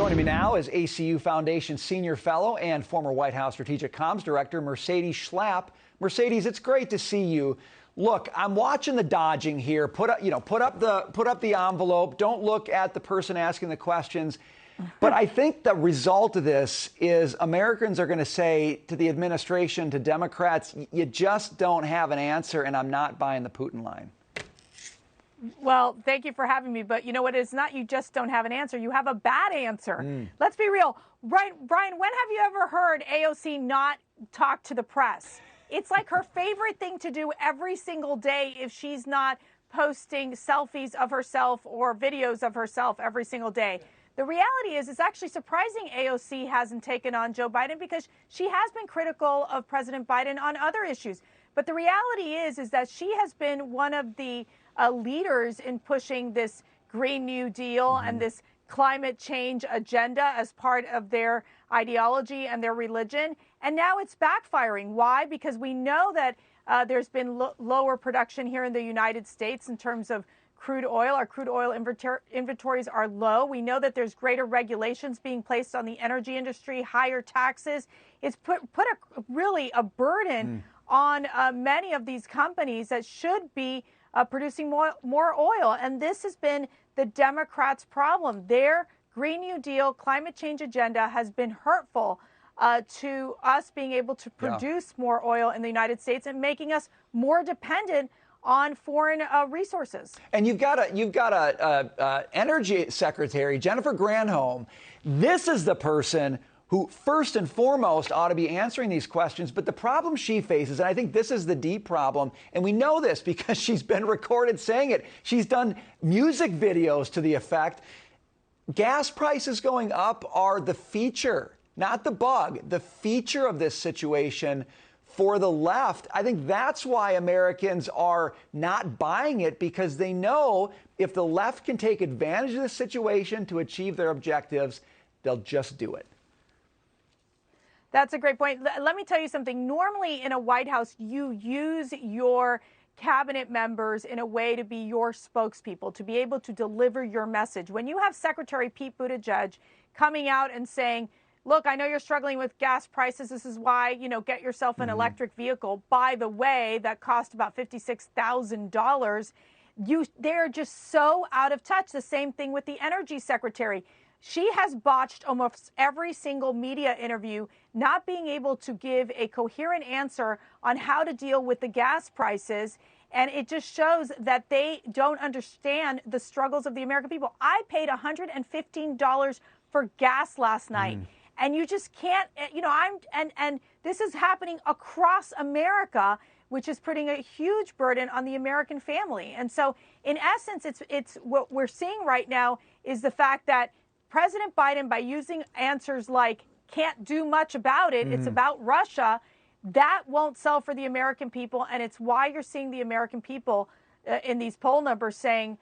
Joining me now is ACU Foundation Senior Fellow and former White House Strategic Comms Director Mercedes Schlapp. Mercedes, it's great to see you. Look, I'm watching the dodging here. Put up the envelope. Don't look at the person asking the questions. But I think the result of this is Americans are going to say to the administration, to Democrats, you just don't have an answer, and I'm not buying the Putin line. Well, thank you for having me. But you know what? It's not you just don't have an answer. You have a bad answer. Let's be real. Brian, when have you ever heard AOC not talk to the press? It's like her favorite thing to do every single day if she's not posting selfies of herself or videos of herself every single day. The reality is it's actually surprising AOC hasn't taken on Joe Biden because she has been critical of President Biden on other issues. But the reality is that she has been one of the leaders in pushing this Green New Deal and this climate change agenda as part of their ideology and their religion. And now it's backfiring. Why? Because we know that there's been lower production here in the United States in terms of crude oil. Our crude oil inventories are low. We know that there's greater regulations being placed on the energy industry, higher taxes. It's put really a burden on many of these companies that should be producing more oil. And this has been the Democrats' problem. Their Green New Deal climate change agenda has been hurtful to us being able to produce more oil in the United States and making us more dependent on foreign resources. And you've got a Energy Secretary, Jennifer Granholm. This is the person who first and foremost ought to be answering these questions. But the problem she faces, and I think this is the deep problem, and we know this because she's been recorded saying it. She's done music videos to the effect, gas prices going up are the feature, not the bug, the feature of this situation for the left. I think that's why Americans are not buying it, because they know if the left can take advantage of the situation to achieve their objectives, they'll just do it. That's a great point. Let me tell you something. Normally in a White House, you use your cabinet members in a way to be your spokespeople, to be able to deliver your message. When you have Secretary Pete Buttigieg coming out and saying, look, I know you're struggling with gas prices. This is why, get yourself an electric vehicle. By the way, that cost about $56,000. They're just so out of touch. The same thing with the Energy Secretary. She has botched almost every single media interview, not being able to give a coherent answer on how to deal with the gas prices. And it just shows that they don't understand the struggles of the American people. I paid $115 for gas last night. And you just can't, and this is happening across America, which is putting a huge burden on the American family. And so in essence, it's what we're seeing right now is the fact that President Biden, by using answers like can't do much about it, it's about Russia, that won't sell for the American people. And it's why you're seeing the American people in these poll numbers saying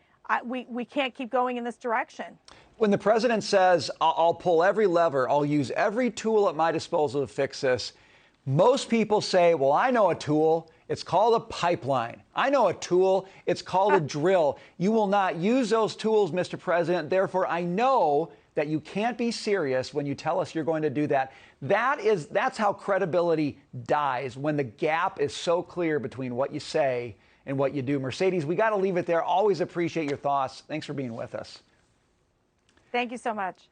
we can't keep going in this direction. When the president says, I'll pull every lever, I'll use every tool at my disposal to fix this, most people say, well, I know a tool. It's called a pipeline. I know a tool. It's called a drill. You will not use those tools, Mr. President. Therefore, I know that you can't be serious when you tell us you're going to do that. That's how credibility dies, when the gap is so clear between what you say and what you do. Mercedes, we got to leave it there. Always appreciate your thoughts. Thanks for being with us. Thank you so much.